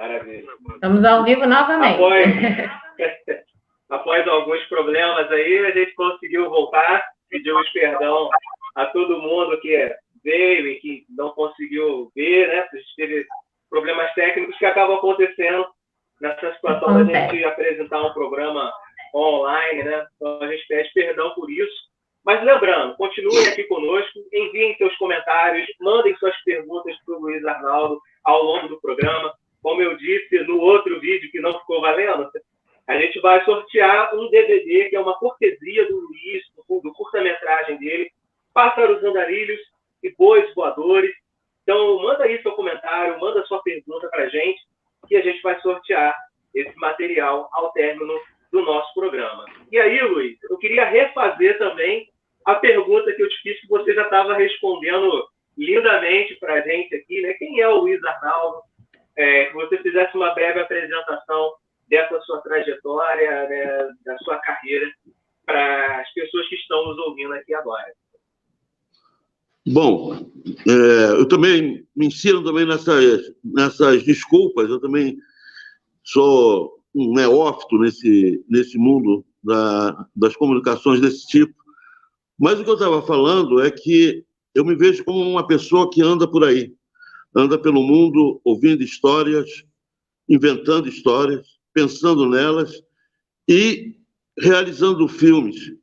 Maravilha. Estamos ao vivo novamente. Após alguns problemas aí, a gente conseguiu voltar, pedimos perdão a todo mundo que veio e que não conseguiu ver, né? A gente teve problemas técnicos que acabam acontecendo nessa situação da gente apresentar um programa online, né? Então a gente pede perdão por isso. Mas lembrando, continuem aqui conosco, enviem seus comentários, mandem suas perguntas para o Luiz Arnaldo ao longo do programa. Como eu disse no outro vídeo que não ficou valendo, a gente vai sortear um DVD, que é uma cortesia do Luiz, do curta-metragem dele, Pássaros Andarilhos e Bois Voadores. Então, manda aí seu comentário, manda sua pergunta para a gente, que a gente vai sortear esse material ao término do nosso programa. E aí, Luiz, eu queria refazer também a pergunta que eu te fiz, que você já estava respondendo lindamente para a gente aqui, né? Quem é o Luiz Arnaldo? Que você fizesse uma breve apresentação dessa sua trajetória, né, da sua carreira, para as pessoas que estão nos ouvindo aqui agora. Bom, eu também me ensino também nessas desculpas. Eu também sou um neófito nesse mundo das comunicações desse tipo. Mas o que eu estava falando é que eu me vejo como uma pessoa que anda por aí, anda pelo mundo ouvindo histórias, inventando histórias, pensando nelas e realizando filmes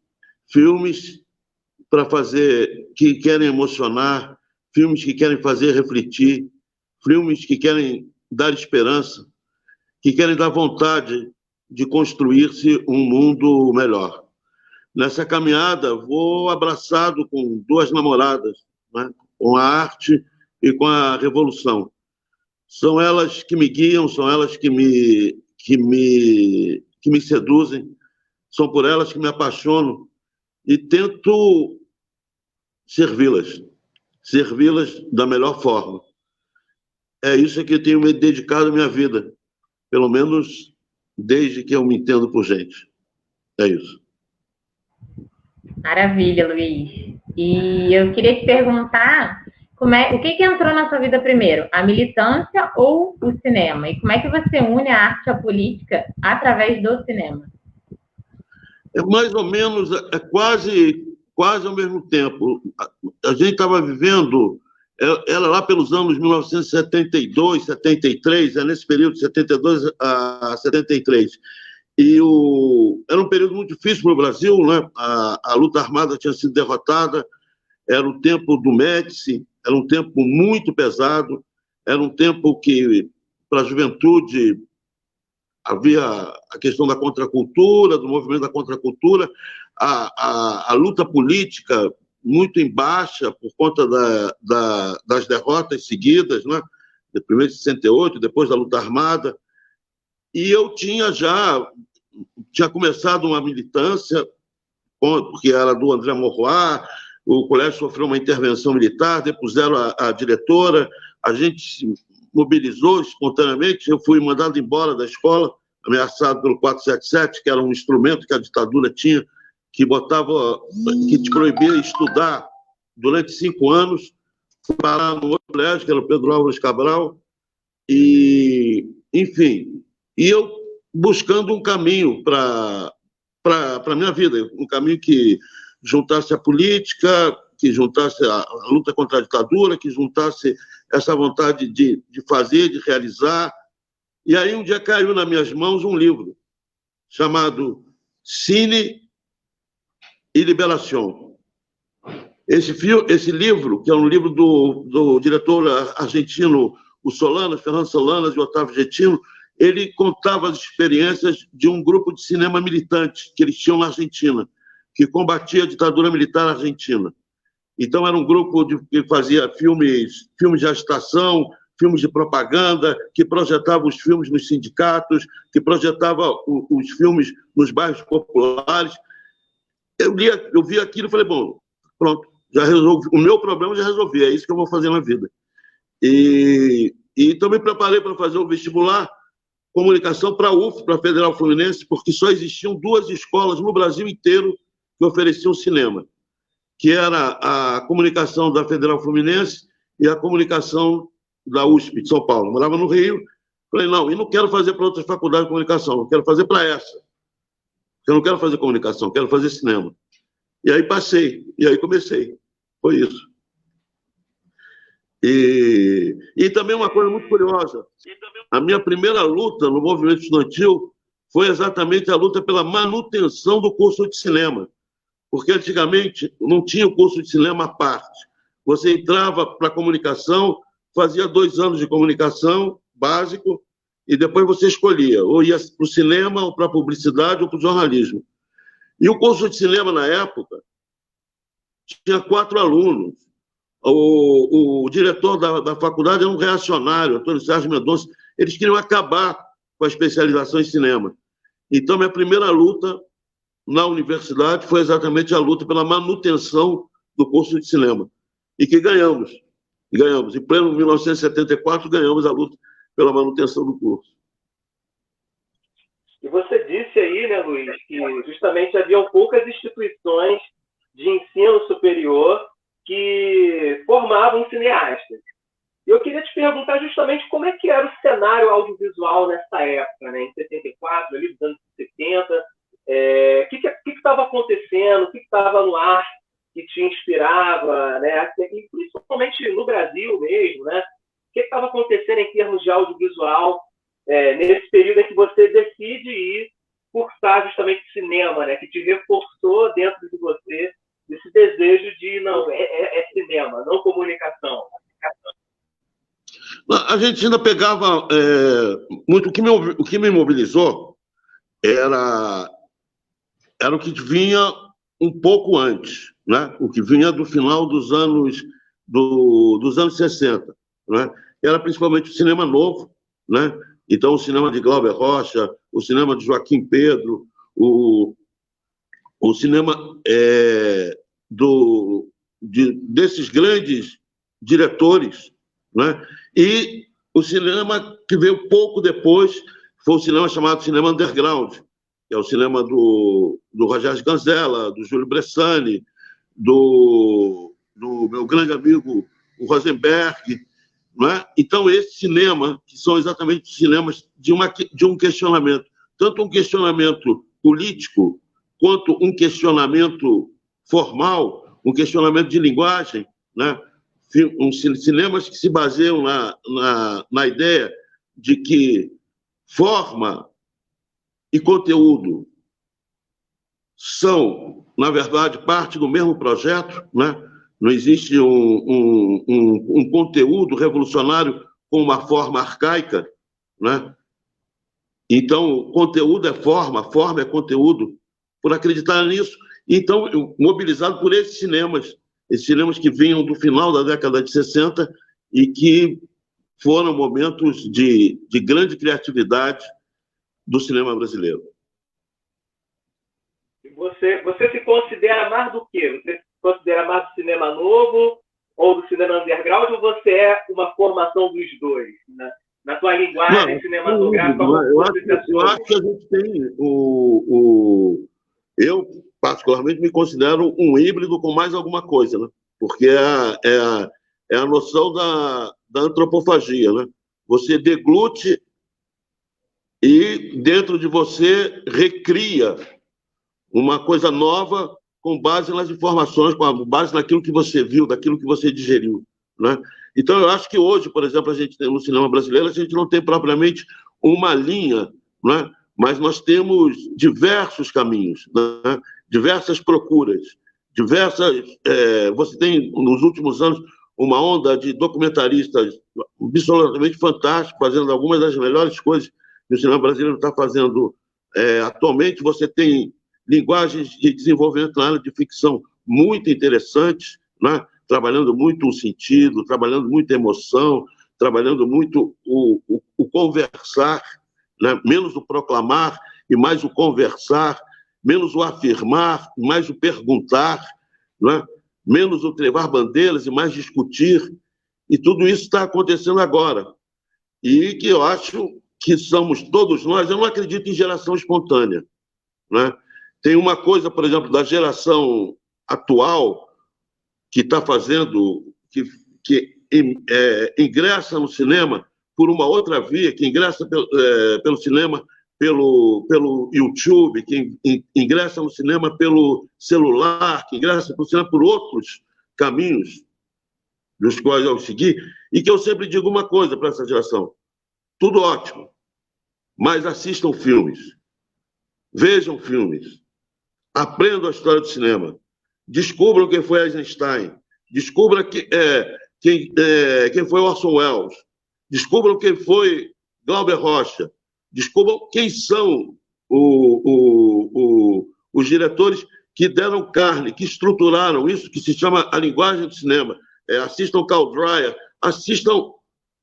para fazer, que querem emocionar, filmes que querem fazer refletir, filmes que querem dar esperança, que querem dar vontade de construir-se um mundo melhor. Nessa caminhada, vou abraçado com duas namoradas, né? Com a arte e com a revolução. São elas que me guiam, são elas que me seduzem, são por elas que me apaixono e tento servi-las da melhor forma. É isso que eu tenho me dedicado à minha vida, pelo menos desde que eu me entendo por gente. É isso. Maravilha, Luiz. E eu queria te perguntar o que entrou na sua vida primeiro, a militância ou o cinema? E como é que você une a arte à política através do cinema? É mais ou menos, quase ao mesmo tempo. A gente estava vivendo, era lá pelos anos 1972, 73, nesse período de 72 a 73. Era um período muito difícil para o Brasil, né? A luta armada tinha sido derrotada, era o tempo do Médici, era um tempo muito pesado, era um tempo que, para a juventude, havia a questão da contracultura, do movimento da contracultura, a luta política muito em baixa por conta das derrotas seguidas, né? Primeiro em 68, depois da luta armada. E eu tinha começado uma militância, porque era do André Maurois, o colégio sofreu uma intervenção militar, depuseram a diretora, a gente se mobilizou espontaneamente, eu fui mandado embora da escola, ameaçado pelo 477, que era um instrumento que a ditadura tinha, que te proibia estudar durante 5 anos. Fui parar no outro colégio, que era o Pedro Álvares Cabral, enfim, eu buscando um caminho para a minha vida, um caminho que juntasse a política, que juntasse a luta contra a ditadura, que juntasse essa vontade de fazer, de realizar. E aí um dia caiu nas minhas mãos um livro chamado Cine e Liberação. Esse livro, que é um livro do diretor argentino, o Solanas, Fernando Solanas e Otávio Getino, ele contava as experiências de um grupo de cinema militante que eles tinham na Argentina, que combatia a ditadura militar argentina. Então, era um grupo que fazia filmes de agitação, filmes de propaganda, que projetava os filmes nos sindicatos, que projetava os filmes nos bairros populares. Eu vi aquilo e falei, bom, pronto, já resolvi, o meu problema já resolvi, é isso que eu vou fazer na vida. Então, me preparei para fazer o vestibular, comunicação para a UF, para a Federal Fluminense, porque só existiam 2 escolas no Brasil inteiro que ofereciam cinema, que era a comunicação da Federal Fluminense e a comunicação da USP de São Paulo. Eu morava no Rio, Falei, não, e não quero fazer para outras faculdades de comunicação, eu quero fazer para essa. Eu não quero fazer comunicação, quero fazer cinema. E aí passei, e aí comecei. Foi isso. E também uma coisa muito curiosa, a minha primeira luta no movimento estudantil foi exatamente a luta pela manutenção do curso de cinema, porque antigamente não tinha o curso de cinema à parte. Você entrava para a comunicação, fazia 2 anos de comunicação básico, e depois você escolhia, ou ia para o cinema, ou para a publicidade, ou para o jornalismo. E o curso de cinema, na época, tinha 4 alunos. O diretor da faculdade era um reacionário, Antônio Sérgio Mendonça. Eles queriam acabar com a especialização em cinema. Então, minha primeira luta na universidade foi exatamente a luta pela manutenção do curso de cinema. E que ganhamos. Ganhamos. Em pleno 1974, ganhamos a luta pela manutenção do curso. E você disse aí, né, Luiz, que justamente haviam poucas instituições de ensino superior que formavam cineastas. E eu queria te perguntar justamente como é que era o cenário audiovisual nessa época, né, em 74, ali dos anos 70. O que estava acontecendo, o que estava no ar que te inspirava, né, e principalmente no Brasil mesmo, né? O que estava acontecendo em termos de audiovisual nesse período em que você decide ir cursar justamente cinema, né, que te reforçou dentro de você esse desejo de, não, é cinema, não comunicação. A gente ainda pegava muito. O que me mobilizou era o que vinha um pouco antes, né? O que vinha do final dos anos 60, né? Era principalmente o cinema novo, né? Então, o cinema de Glauber Rocha, o cinema de Joaquim Pedro, o cinema desses grandes diretores, né? E o cinema que veio pouco depois foi o cinema chamado cinema underground, que é o cinema do Rogério Ganzella, do Júlio Bressani, do meu grande amigo o Rosenberg, não é? Então, esse cinema, que são exatamente os cinemas de um questionamento, tanto um questionamento político, quanto um questionamento formal, um questionamento de linguagem, né? Cinemas que se baseiam na ideia de que forma e conteúdo são, na verdade, parte do mesmo projeto, né? Não existe um conteúdo revolucionário com uma forma arcaica, né? Então, conteúdo é forma é conteúdo, por acreditar nisso. Então, mobilizado por esses cinemas que vinham do final da década de 60 e que foram momentos de grande criatividade do cinema brasileiro. Você se considera mais do quê? Você se considera mais do cinema novo ou do cinema underground, ou você é uma formação dos dois, né? Na tua linguagem cinematográfica? Eu acho que a gente tem eu, particularmente, me considero um híbrido com mais alguma coisa, né? Porque é a noção da antropofagia, né? Você deglute e, dentro de você, recria uma coisa nova com base nas informações, com base naquilo que você viu, daquilo que você digeriu, né? Então, eu acho que hoje, por exemplo, a gente tem no cinema brasileiro, a gente não tem propriamente uma linha, né? Mas nós temos diversos caminhos, né? Diversas procuras, você tem, nos últimos anos, uma onda de documentaristas absolutamente fantásticos, fazendo algumas das melhores coisas que o cinema brasileiro está fazendo atualmente. Você tem linguagens de desenvolvimento na área de ficção muito interessantes, né? Trabalhando muito o sentido, trabalhando muito a emoção, trabalhando muito o conversar, né? Menos o proclamar e mais o conversar, menos o afirmar e mais o perguntar, né? Menos o levar bandeiras e mais discutir. E tudo isso está acontecendo agora. E que eu acho que somos todos nós. Eu não acredito em geração espontânea, né? Tem uma coisa, por exemplo, da geração atual que está fazendo, que ingressa no cinema por uma outra via, que ingressa pelo cinema, pelo YouTube, que ingressa no cinema pelo celular, que ingressa no cinema por outros caminhos, dos quais eu segui, e que eu sempre digo uma coisa para essa geração: tudo ótimo, mas assistam filmes, vejam filmes, aprendam a história do cinema, descubram quem foi Eisenstein, descubram quem foi Orson Welles, descubram quem foi Glauber Rocha, descubram quem são os diretores que deram carne, que estruturaram isso, que se chama a linguagem do cinema. Assistam Carl Dreyer, assistam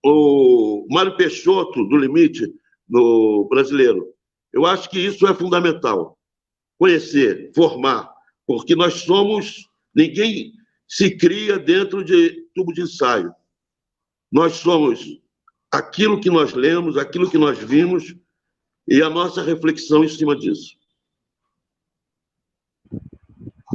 o Mário Peixoto, do Limite, no brasileiro. Eu acho que isso é fundamental. Conhecer, formar, porque nós somos... Ninguém se cria dentro de tubo de ensaio. Nós somos aquilo que nós lemos, aquilo que nós vimos e a nossa reflexão em cima disso.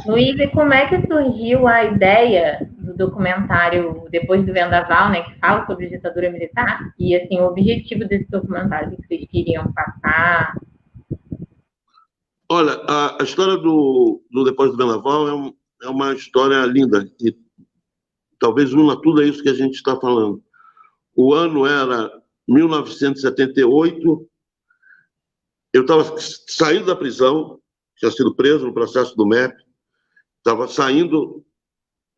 Luiz, e como é que surgiu a ideia do documentário Depois do Vendaval, né, que fala sobre ditadura militar? E, assim, o objetivo desse documentário que vocês queriam passar? Olha, a história do Depois do Vendaval é uma história linda e talvez una tudo isso que a gente está falando. O ano era 1978, eu estava saindo da prisão, tinha sido preso no processo do MEP, estava saindo,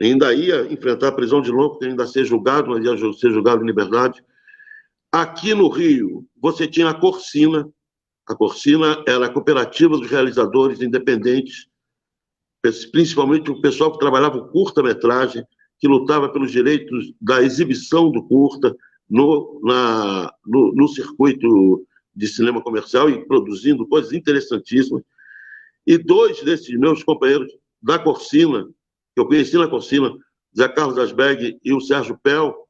ainda ia enfrentar a prisão de novo, porque ainda ia ser julgado, mas ia ser julgado em liberdade. Aqui no Rio, você tinha a Corsina. A Corsina era a cooperativa dos realizadores independentes, principalmente o pessoal que trabalhava com curta-metragem, que lutava pelos direitos da exibição do curta no circuito de cinema comercial e produzindo coisas interessantíssimas. E dois desses meus companheiros da Corsina, que eu conheci na Corsina, Zé Carlos Asberg e o Sérgio Pel,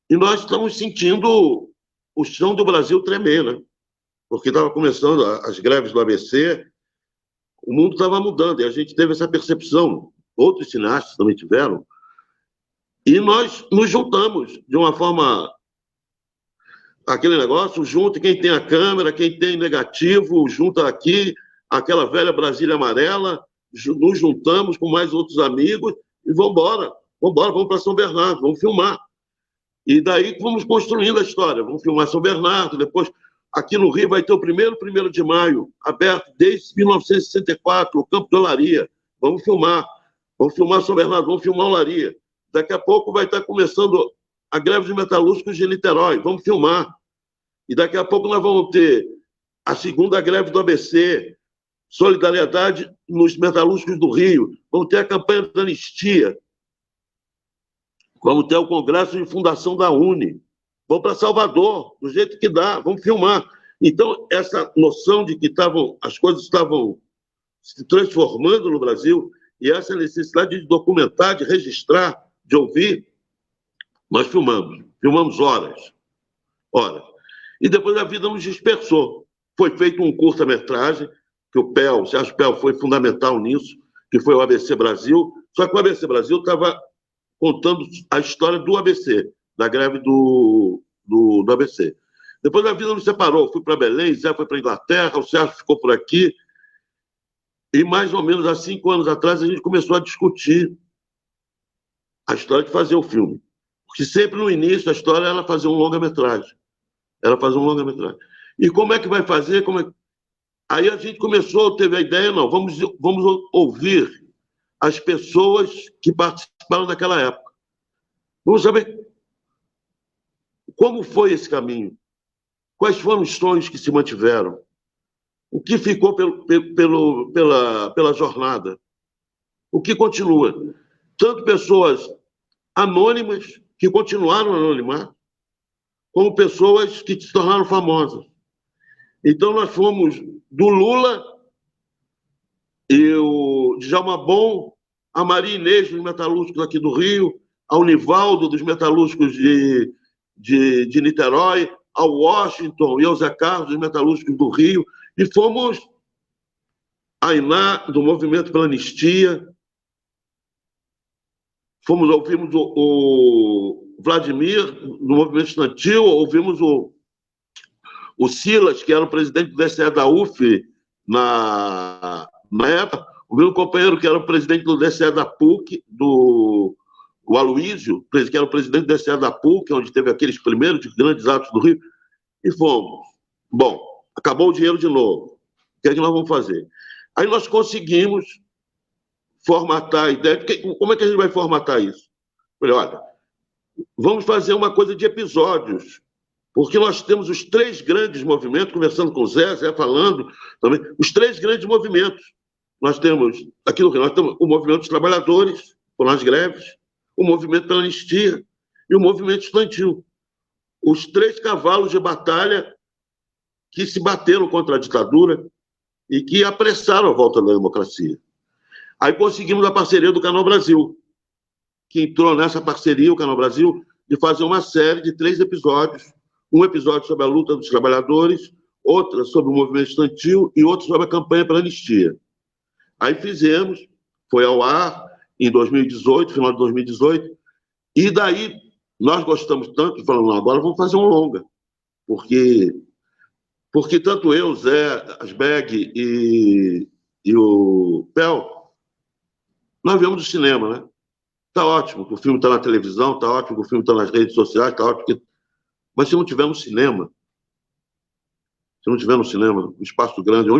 e nós estamos sentindo o chão do Brasil tremer, né? Porque estava começando as greves do ABC, o mundo estava mudando, e a gente teve essa percepção, outros cineastas também tiveram, e nós nos juntamos de uma forma, aquele negócio, junta quem tem a câmera, quem tem negativo, junta aqui, aquela velha Brasília amarela, nos juntamos com mais outros amigos e vamos embora, vamos para São Bernardo, vamos filmar. E daí vamos construindo a história, vamos filmar São Bernardo, depois aqui no Rio vai ter o primeiro 1º de maio, aberto desde 1964, o Campo de Olaria, vamos filmar São Bernardo, vamos filmar Olaria. Daqui a pouco vai estar começando a greve dos metalúrgicos de Niterói, vamos filmar. E daqui a pouco nós vamos ter a segunda greve do ABC, solidariedade nos metalúrgicos do Rio, vamos ter a campanha da anistia, vamos ter o congresso de fundação da UNE, vamos para Salvador, do jeito que dá, vamos filmar. Então, essa noção de que as coisas estavam se transformando no Brasil e essa necessidade de documentar, de registrar, de ouvir, nós filmamos horas. E depois a vida nos dispersou. Foi feito um curta-metragem, que o Sérgio Pel foi fundamental nisso, que foi o ABC Brasil, só que o ABC Brasil estava contando a história do ABC, da greve do ABC. Depois a vida nos separou, fui para Belém, Zé foi para a Inglaterra, o Sérgio ficou por aqui, e mais ou menos há 5 anos atrás a gente começou a discutir a história de fazer o filme. Porque sempre no início a história era fazer um longa-metragem. E como é que vai fazer? Aí a gente teve a ideia, não, vamos ouvir as pessoas que participaram daquela época. Vamos saber como foi esse caminho, quais foram os sonhos que se mantiveram, o que ficou pela jornada, o que continua. Tanto pessoas anônimas, que continuaram a anonimar, como pessoas que se tornaram famosas. Então, nós fomos do Lula e o Djalma Bom, a Maria Inês, dos metalúrgicos aqui do Rio, ao Nivaldo, dos metalúrgicos de Niterói, ao Washington e ao Zé Carlos, dos metalúrgicos do Rio, e fomos a Iná, do Movimento pela Anistia, ouvimos Vladimir, no movimento estudantil, ouvimos o Silas, que era o presidente do DCE da UF na época, ouvimos um companheiro que era o presidente do DCE da PUC, o Aloísio, que era o presidente do DCE da PUC, onde teve aqueles primeiros grandes atos do Rio, e fomos. Bom, acabou o dinheiro de novo. O que é que nós vamos fazer? Aí nós conseguimos formatar a ideia. Como é que a gente vai formatar isso? Falei, olha, vamos fazer uma coisa de episódios, porque nós temos os 3 grandes movimentos, conversando com o Zé falando também, os 3 grandes movimentos. Nós temos, aqui no Rio, nós temos o movimento dos trabalhadores, foram as greves, o movimento pela anistia e o movimento estudantil. Os 3 cavalos de batalha que se bateram contra a ditadura e que apressaram a volta da democracia. Aí conseguimos a parceria do Canal Brasil, que entrou nessa parceria, o Canal Brasil, de fazer uma série de 3 episódios, um episódio sobre a luta dos trabalhadores, outro sobre o movimento estudantil e outro sobre a campanha pela anistia. Aí fizemos, foi ao ar em 2018, final de 2018, e daí nós gostamos tanto, falando, agora vamos fazer um longa, porque tanto eu, o Zé, Asbeg e o Pel, nós viemos do cinema, né? Está ótimo que o filme está na televisão, está ótimo que o filme está nas redes sociais, está ótimo que... Mas se não tiver no cinema, um espaço grande,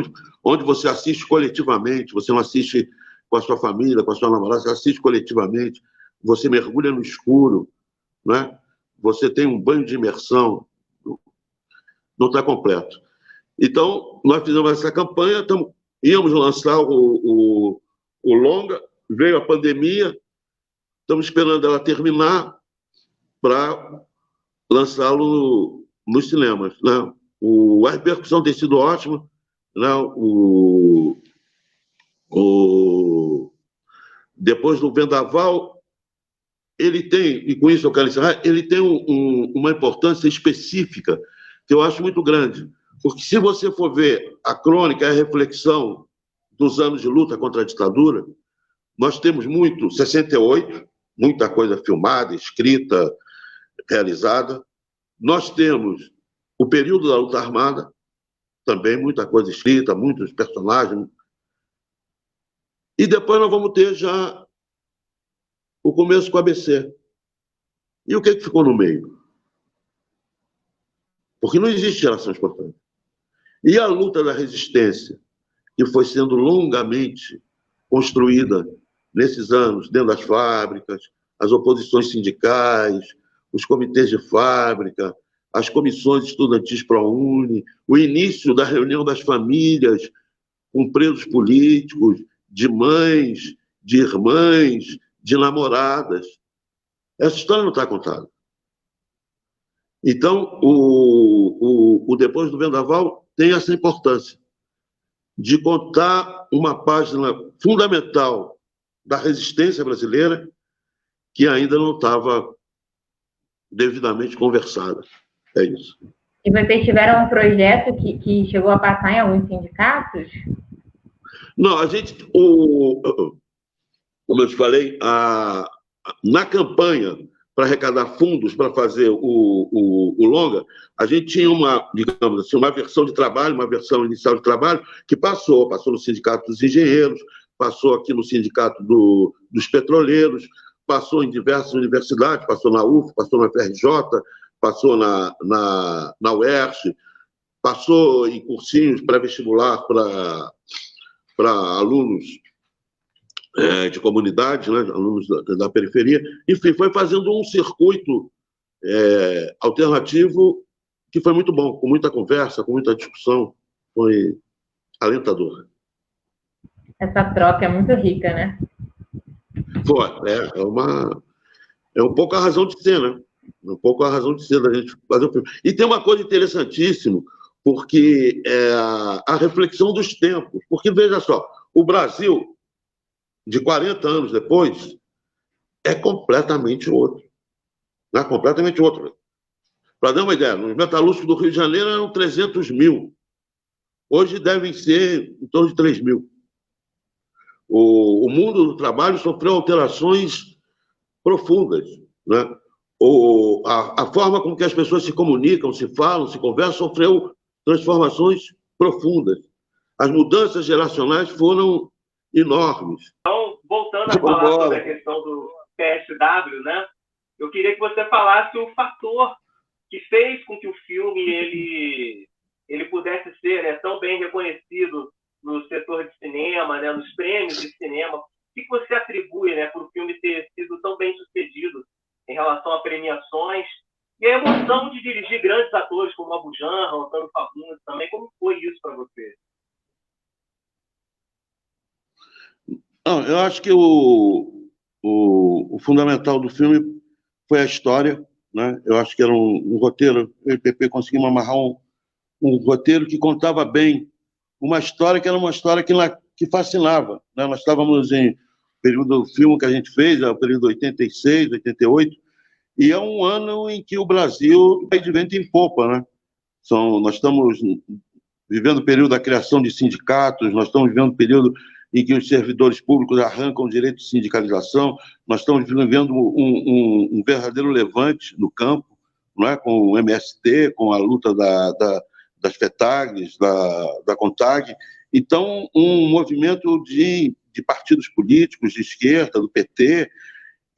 onde você assiste coletivamente, você não assiste com a sua família, com a sua namorada, você assiste coletivamente, você mergulha no escuro, né? Você tem um banho de imersão, não está completo. Então, nós fizemos essa campanha, íamos lançar o longa, veio a pandemia, estamos esperando ela terminar para lançá-lo nos cinemas, né? A repercussão tem sido ótima, né? Depois do Vendaval, ele tem, e com isso eu quero encerrar, ele tem uma importância específica que eu acho muito grande, porque se você for ver a crônica, a reflexão dos anos de luta contra a ditadura, nós temos 68, muita coisa filmada, escrita, realizada. Nós temos o período da luta armada, também muita coisa escrita, muitos personagens. E depois nós vamos ter já o começo com o ABC. E o que ficou no meio? Porque não existe geração espontânea. E a luta da resistência, que foi sendo longamente construída nesses anos, dentro das fábricas, as oposições sindicais, os comitês de fábrica, as comissões estudantis ProUni, o início da reunião das famílias com presos políticos, de mães, de irmãs, de namoradas. Essa história não está contada. Então, o Depois do Vendaval tem essa importância de contar uma página fundamental da resistência brasileira que ainda não estava devidamente conversada. É isso. E vocês tiveram um projeto que chegou a passar em alguns sindicatos? Não, a gente, como eu te falei, na campanha para arrecadar fundos para fazer o longa, a gente tinha digamos assim, uma versão de trabalho, uma versão inicial de trabalho, que passou no Sindicato dos Engenheiros, passou aqui no Sindicato dos Petroleiros, passou em diversas universidades, passou na UF, passou na FRJ, passou na UERJ, passou em cursinhos pré-vestibular para alunos de comunidade, né, alunos da periferia. Enfim, foi fazendo um circuito alternativo que foi muito bom, com muita conversa, com muita discussão, foi alentador. Essa troca é muito rica, né? Foi, é um pouco a razão de ser, né? Um pouco a razão de ser da gente fazer o filme. E tem uma coisa interessantíssima, porque a reflexão dos tempos. Porque, veja só, o Brasil, de 40 anos depois, é completamente outro. Né? Completamente outro. Para dar uma ideia, nos metalúrgicos do Rio de Janeiro eram 300 mil. Hoje devem ser em torno de 3 mil. O mundo do trabalho sofreu alterações profundas, né? a forma como que as pessoas se comunicam, se falam, se conversam, sofreu transformações profundas. As mudanças geracionais foram enormes. Então, voltando a falar sobre a questão do PSW, né? Eu queria que você falasse o fator que fez com que o filme ele pudesse ser, né, tão bem reconhecido no setor de cinema, né, nos prêmios de cinema. O que você atribui, né, para o filme ter sido tão bem sucedido em relação a premiações e a emoção de dirigir grandes atores como Abu Janra, Antônio Fagundes também? Como foi isso para você? Não, eu acho que o fundamental do filme foi a história, né? Eu acho que era um roteiro, eu e o PP conseguimos amarrar um roteiro que contava bem uma história que era uma história que fascinava, né? Nós estávamos em período do filme que a gente fez, é o período 86, 88, e é um ano em que o Brasil vai de vento em popa, né? Nós estamos vivendo o período da criação de sindicatos, nós estamos vivendo o período em que os servidores públicos arrancam o direito de sindicalização, nós estamos vivendo um verdadeiro levante no campo, não é? Com o MST, com a luta das FETAGs, da CONTAG. Então, um movimento de partidos políticos de esquerda, do PT,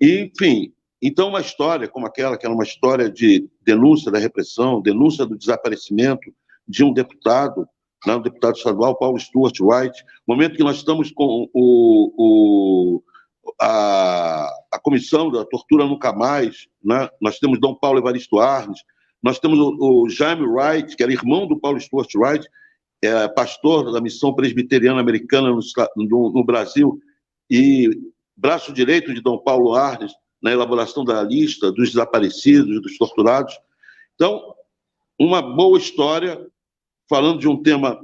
enfim. Então, uma história como aquela, que era uma história de denúncia da repressão, denúncia do desaparecimento de um deputado, né, um deputado estadual, Paulo Stuart White, momento que nós estamos com a comissão da Tortura Nunca Mais, né? Nós temos Dom Paulo Evaristo Arnes, nós temos o Jaime Wright, que era irmão do Paulo Stuart Wright, pastor da missão presbiteriana americana no Brasil, e braço direito de Dom Paulo Arnes, na elaboração da lista dos desaparecidos, dos torturados. Então, uma boa história, falando de um tema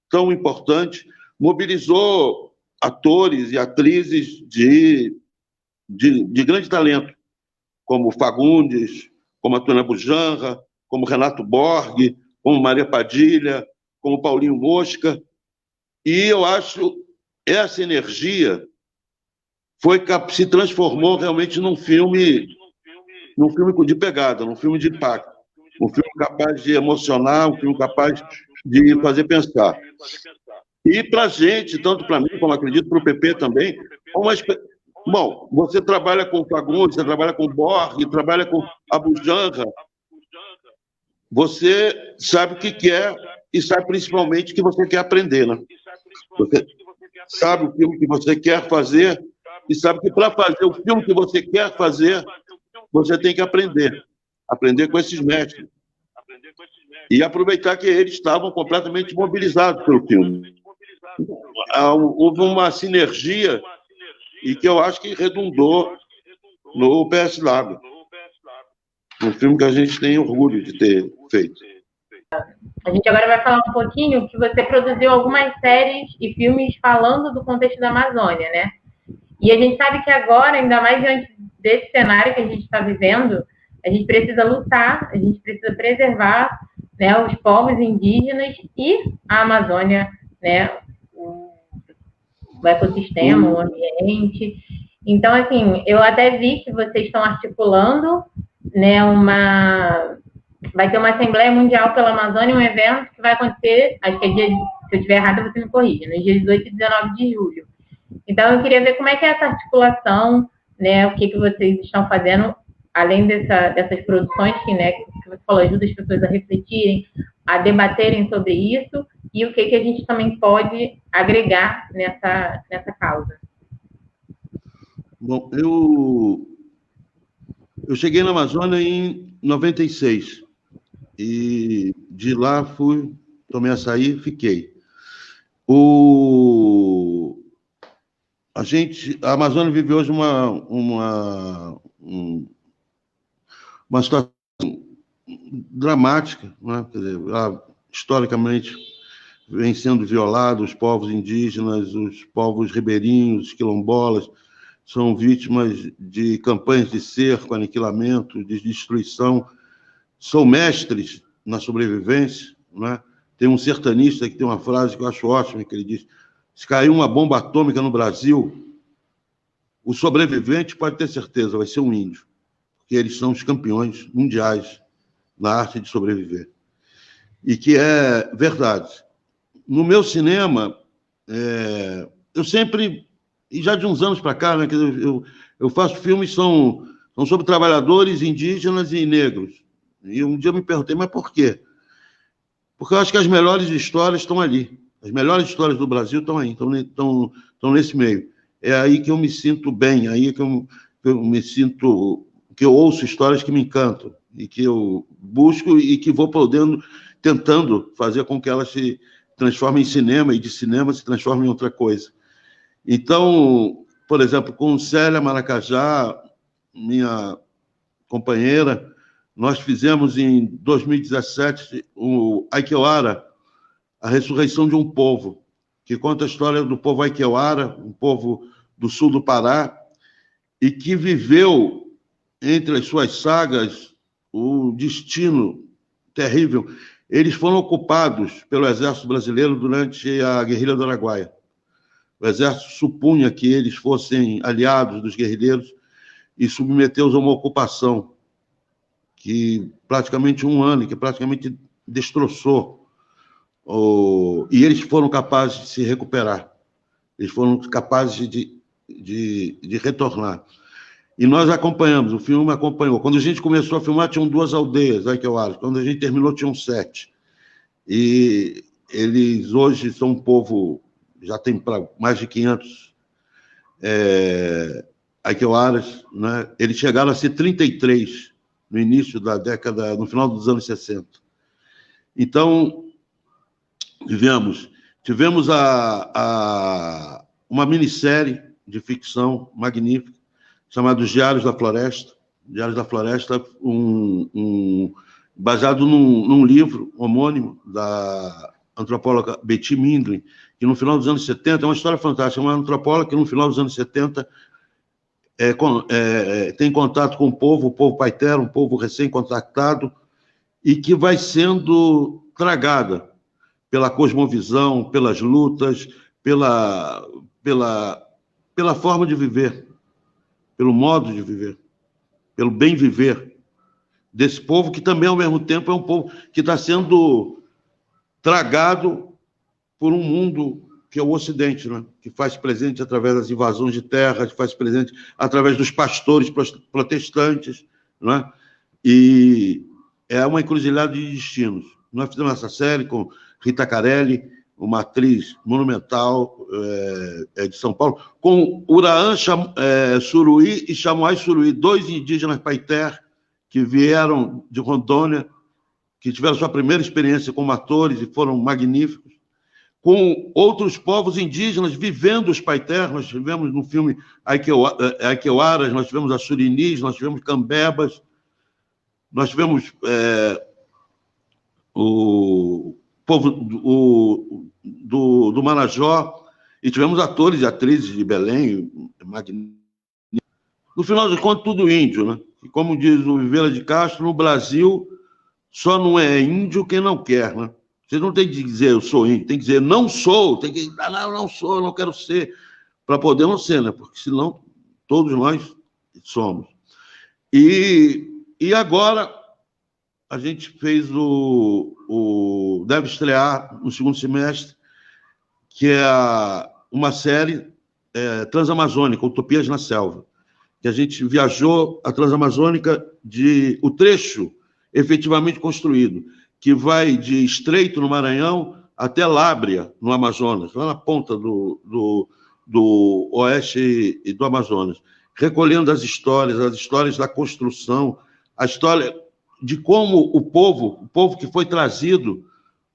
tão importante, mobilizou atores e atrizes de grande talento, como Fagundes, como Antônio Abu Janra, como Renato Borg, como Maria Padilha, como Paulinho Mosca. E eu acho essa energia se transformou realmente num filme de pegada, num filme de impacto, um filme capaz de emocionar, um filme capaz de fazer pensar. E para a gente, tanto para mim, como acredito para o PP também, bom, você trabalha com Fagundes, você trabalha com Borg, trabalha com Abu Janra, você sabe o que quer e sabe principalmente o que você quer aprender, né? Você sabe o filme que você quer fazer e sabe que para fazer o filme que você quer fazer, você tem que aprender com esses mestres. E aproveitar que eles estavam completamente mobilizados pelo filme. Houve uma sinergia e que eu acho que redundou no PSW. Um filme que a gente tem orgulho de ter feito. A gente agora vai falar um pouquinho que você produziu algumas séries e filmes falando do contexto da Amazônia, né? E a gente sabe que agora, ainda mais diante desse cenário que a gente está vivendo, a gente precisa lutar, a gente precisa preservar, né, os povos indígenas e a Amazônia, né, o ecossistema, o ambiente. Então, assim, eu até vi que vocês estão articulando, né, vai ter uma Assembleia Mundial pela Amazônia, um evento que vai acontecer, acho que é se eu estiver errado, você me corrija, nos dias 18 e 19 de julho. Então, eu queria ver como é que é essa articulação, né, o que vocês estão fazendo, além dessas produções que você falou, ajuda as pessoas a refletirem, a debaterem sobre isso, e o que a gente também pode agregar nessa causa. Bom, eu cheguei na Amazônia em 96, e de lá tomei açaí e fiquei. A Amazônia vive hoje uma situação dramática, né? Quer dizer, historicamente vem sendo violado, os povos indígenas, os povos ribeirinhos, os quilombolas, são vítimas de campanhas de cerco, aniquilamento, de destruição, são mestres na sobrevivência, né? Tem um sertanista que tem uma frase que eu acho ótima, que ele diz: se cair uma bomba atômica no Brasil, o sobrevivente pode ter certeza, vai ser um índio. que eles são os campeões mundiais na arte de sobreviver. E que é verdade. No meu cinema, eu sempre, e já de uns anos para cá, né, eu faço filmes que são sobre trabalhadores indígenas e negros. E um dia eu me perguntei, mas por quê? Porque eu acho que as melhores histórias estão ali. As melhores histórias do Brasil estão aí, estão nesse meio. É aí que eu me sinto bem, aí que eu me sinto, que eu ouço histórias que me encantam, e que eu busco e que vou tentando fazer com que elas se transformem em cinema, e de cinema se transformem em outra coisa. Então, por exemplo, com Célia Maracajá, minha companheira, nós fizemos em 2017 o Aikewara, A Ressurreição de um Povo, que conta a história do povo Aikewara, um povo do sul do Pará, e que viveu, entre as suas sagas, o destino terrível. Eles foram ocupados pelo exército brasileiro durante a guerrilha do Araguaia. O exército supunha que eles fossem aliados dos guerrilheiros e submeteu-os a uma ocupação que praticamente um ano, que praticamente destroçou. E eles foram capazes de se recuperar. Eles foram capazes de retornar. E nós acompanhamos, o filme acompanhou. Quando a gente começou a filmar, tinham 2 aldeias, Aikewara. Quando a gente terminou, tinham 7. E eles hoje são um povo, já tem mais de 500 Aikewaras, né? Eles chegaram a ser 33 no início da década, no final dos anos 60. Então, tivemos uma minissérie de ficção magnífica, chamada Diários da Floresta. Diários da Floresta, baseado num livro homônimo da antropóloga Betty Mindlin, que no final dos anos 70, é uma história fantástica, uma antropóloga que no final dos anos 70 tem contato com o povo paitera, um povo recém-contactado, e que vai sendo tragada pela cosmovisão, pelas lutas, pela forma de viver, pelo modo de viver, pelo bem viver desse povo, que também, ao mesmo tempo, é um povo que está sendo tragado por um mundo que é o Ocidente, né? Que faz presente através das invasões de terras, faz presente através dos pastores protestantes, né? E é uma encruzilhada de destinos. Nós fizemos essa série com Rita Carelli, uma atriz monumental de São Paulo, com Uraã Suruí e Chamuai Suruí, 2 indígenas paiter que vieram de Rondônia, que tiveram sua primeira experiência como atores e foram magníficos, com outros povos indígenas vivendo os paiter. Nós tivemos no filme Aikewaras, nós tivemos Assurinis, nós tivemos Cambebas, nós tivemos o povo do Marajó, e tivemos atores e atrizes de Belém, magníficos. No final de contas, tudo índio, né? E como diz o Viveira de Castro, no Brasil só não é índio quem não quer, né? Você não tem que dizer eu sou índio, tem que dizer não sou, tem que dizer não sou, não quero ser, para poder não ser, né? Porque senão todos nós somos. E agora a gente fez deve estrear no segundo semestre, que é uma série transamazônica, Utopias na Selva, que a gente viajou a Transamazônica, o trecho efetivamente construído, que vai de Estreito, no Maranhão, até Lábrea, no Amazonas, lá na ponta do oeste e do Amazonas, recolhendo as histórias da construção, a história de como o povo que foi trazido,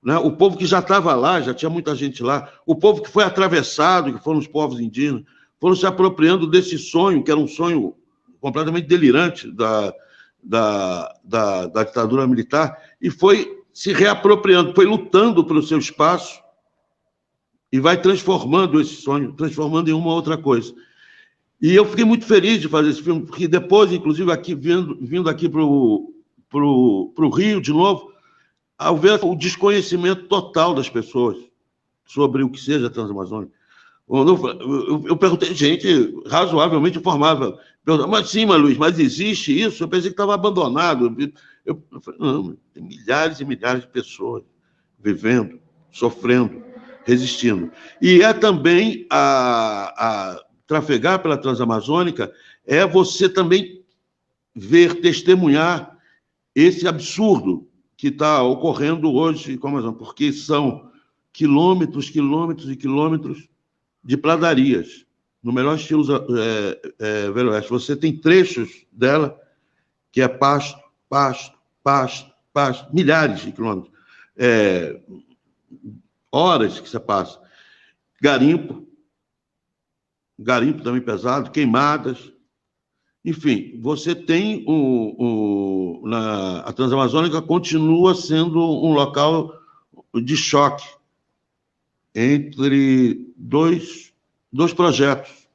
né, o povo que já estava lá, já tinha muita gente lá, o povo que foi atravessado, que foram os povos indígenas, foram se apropriando desse sonho, que era um sonho completamente delirante da ditadura militar, e foi se reapropriando, foi lutando pelo seu espaço, e vai transformando esse sonho, transformando em uma outra coisa. E eu fiquei muito feliz de fazer esse filme, porque depois, inclusive, vindo aqui para o Rio de novo, ao ver o desconhecimento total das pessoas sobre o que seja a Transamazônica. Eu perguntei gente razoavelmente informada, Mas sim, Luiz, mas existe isso? Eu pensei que estava abandonado. Eu falei, não, tem milhares e milhares de pessoas vivendo, sofrendo, resistindo. E é também a trafegar pela Transamazônica, é você também ver, testemunhar esse absurdo que está ocorrendo hoje com a Amazônia, porque são quilômetros, quilômetros e quilômetros de pradarias, no melhor estilo Velho Oeste. Você tem trechos dela que é pasto, pasto, pasto, pasto, milhares de quilômetros. Horas que você passa. Garimpo também pesado, queimadas. Enfim, você tem a Transamazônica continua sendo um local de choque entre dois projetos.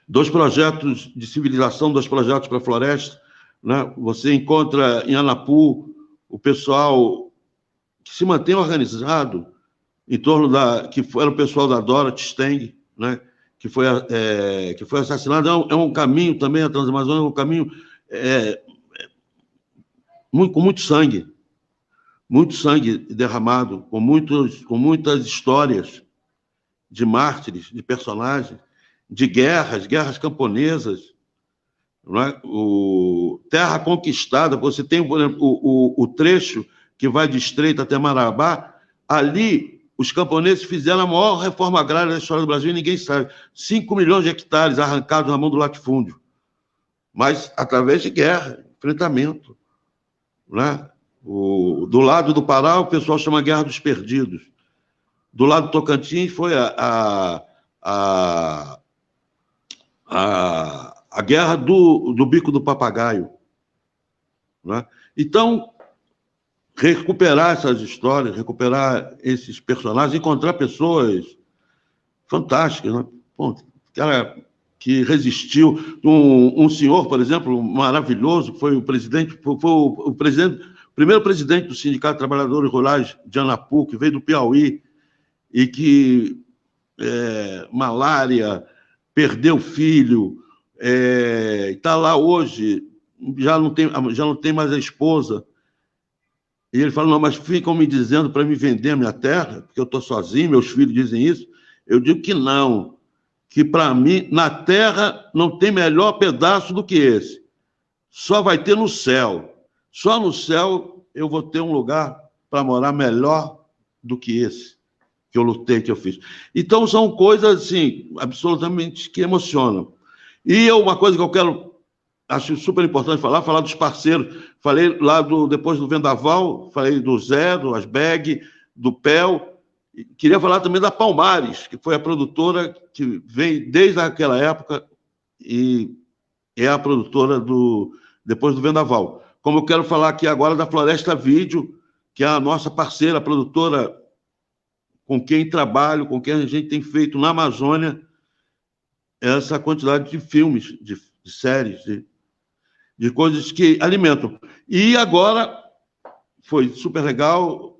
Dois projetos de civilização, dois projetos para a floresta. Né? Você encontra em Anapu o pessoal que se mantém organizado em torno que era o pessoal da Dorothy Stang, né? que foi assassinado. É um caminho também, a Transamazônica é um caminho com muito sangue derramado, com muitas histórias de mártires, de personagens, de guerras camponesas, não é? Terra conquistada. Você tem, por exemplo, o trecho que vai de Estreito até Marabá. Ali, os camponeses fizeram a maior reforma agrária da história do Brasil e ninguém sabe. 5 milhões de hectares arrancados na mão do latifúndio, mas através de guerra, enfrentamento. Né? Do lado do Pará, o pessoal chama Guerra dos Perdidos. Do lado do Tocantins foi a guerra do bico do papagaio. Né? Então, recuperar essas histórias, recuperar esses personagens, encontrar pessoas fantásticas. Né? Bom, cara que resistiu. Um senhor, por exemplo, maravilhoso, que foi o primeiro presidente do Sindicato de Trabalhadores Rurais de Anapu, que veio do Piauí, e que malária, perdeu o filho, está lá hoje, já não tem mais a esposa. E ele fala, não, mas ficam me dizendo para me vender a minha terra, porque eu estou sozinho, meus filhos dizem isso. Eu digo que não, que para mim, na terra, não tem melhor pedaço do que esse. Só vai ter no céu. Só no céu eu vou ter um lugar para morar melhor do que esse que eu lutei, que eu fiz. Então, são coisas, assim, absolutamente que emocionam. E uma coisa que acho super importante falar dos parceiros. Falei lá depois do Vendaval, falei do Zé, do Asbeg, do Pel. Queria falar também da Palmares, que foi a produtora que veio desde aquela época e é a produtora depois do Vendaval. Como eu quero falar aqui agora da Floresta Vídeo, que é a nossa parceira, a produtora com quem trabalho, com quem a gente tem feito na Amazônia essa quantidade de filmes, de séries, de coisas que alimentam. E agora, foi super legal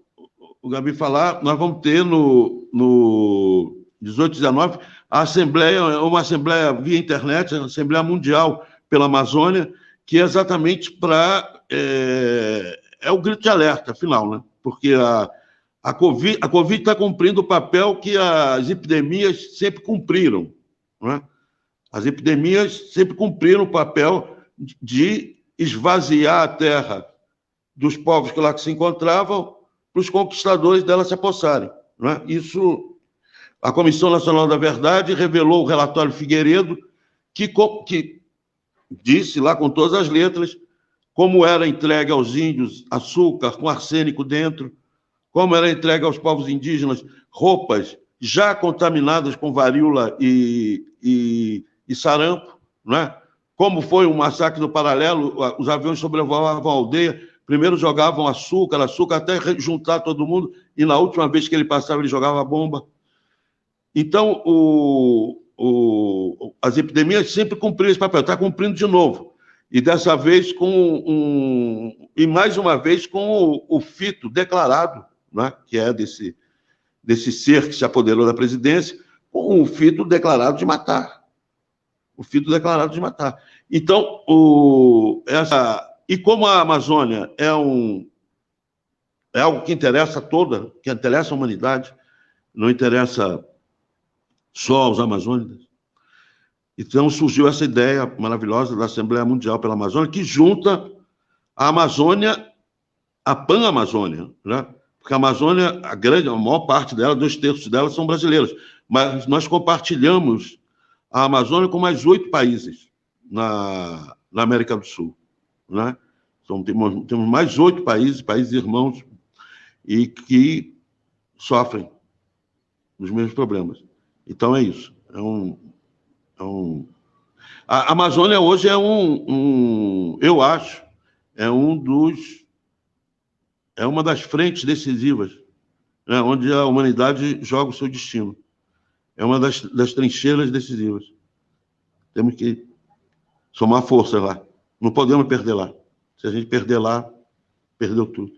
o Gabi falar, nós vamos ter no 18 e 19 a Assembleia, uma Assembleia via internet, a Assembleia Mundial pela Amazônia, que é exatamente para... É o grito de alerta, afinal, né? Porque a Covid está cumprindo o papel que as epidemias sempre cumpriram, né? As epidemias sempre cumpriram o papel de esvaziar a terra dos povos que lá se encontravam para os conquistadores dela se apossarem. Né? Isso, a Comissão Nacional da Verdade revelou o relatório Figueiredo, que disse lá com todas as letras como era entregue aos índios açúcar com arsênico dentro, como era entregue aos povos indígenas roupas já contaminadas com varíola e sarampo, né? Como foi o massacre do Paralelo, os aviões sobrevoavam a aldeia, primeiro jogavam açúcar até juntar todo mundo, e na última vez que ele passava, ele jogava bomba. Então, as epidemias sempre cumpriram esse papel, está cumprindo de novo. E dessa vez, e mais uma vez, com o fito declarado, né, que é desse ser que se apoderou da presidência, com o fito declarado de matar. o filtro declarado de matar. Então, e como a Amazônia é algo que interessa que interessa a humanidade, não interessa só aos amazônicos, então surgiu essa ideia maravilhosa da Assembleia Mundial pela Amazônia, que junta a Amazônia à Pan-Amazônia, né? Porque a Amazônia, a maior parte dela, 2/3 dela são brasileiros, mas nós compartilhamos a Amazônia com mais 8 países na América do Sul, né? Então, temos mais 8 países irmãos, e que sofrem os mesmos problemas. Então, é isso. A Amazônia hoje eu acho, é uma das frentes decisivas, né, onde a humanidade joga o seu destino. É uma das trincheiras decisivas. Temos que somar forças lá. Não podemos perder lá. Se a gente perder lá, perdeu tudo.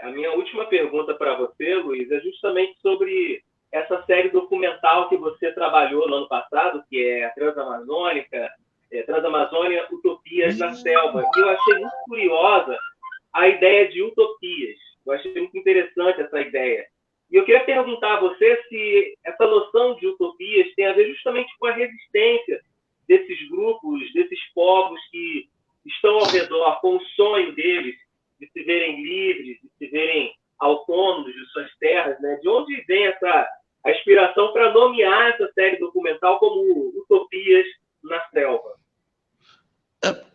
A minha última pergunta para você, Luiz, é justamente sobre essa série documental que você trabalhou no ano passado, que é a Transamazônia Utopias na Selva. E eu achei muito curiosa a ideia de utopias. Eu achei muito interessante essa ideia. E eu queria perguntar a você se essa noção de utopias tem a ver justamente com a resistência desses grupos, desses povos que estão ao redor, com o sonho deles de se verem livres, de se verem autônomos de suas terras, né? De onde vem a inspiração para nomear essa série documental como Utopias na Selva?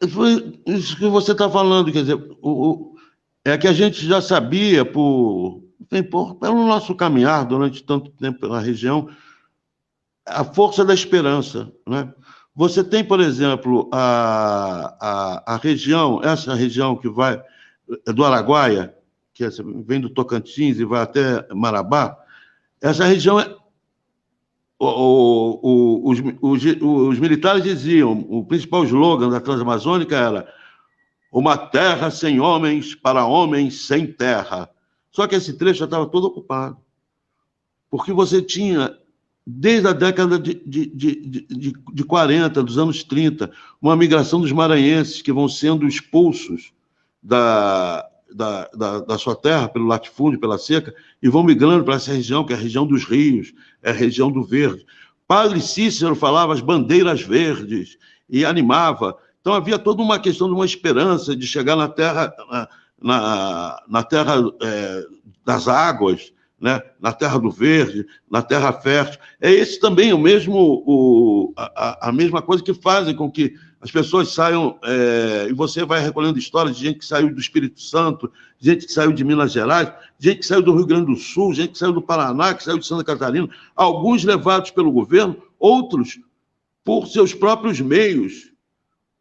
Foi isso que você está falando, quer dizer, é que a gente já sabia, pelo nosso caminhar durante tanto tempo pela região, a força da esperança, né? Você tem, por exemplo, essa região que vai do Araguaia, que vem do Tocantins e vai até Marabá. Essa região, os militares diziam, o principal slogan da Transamazônica era uma terra sem homens para homens sem terra. Só que esse trecho já estava todo ocupado, porque você tinha, desde a década de 40, dos anos 30, uma migração dos maranhenses que vão sendo expulsos da sua terra, pelo latifúndio, pela seca, e vão migrando para essa região, que é a região dos rios, é a região do verde. Padre Cícero falava as bandeiras verdes e animava. Então havia toda uma questão de uma esperança de chegar na terra, na terra das águas, né? Na terra do verde, na terra fértil. É esse também a mesma coisa que fazem com que as pessoas saiam, e você vai recolhendo histórias de gente que saiu do Espírito Santo, gente que saiu de Minas Gerais, gente que saiu do Rio Grande do Sul, gente que saiu do Paraná, que saiu de Santa Catarina, alguns levados pelo governo, outros por seus próprios meios,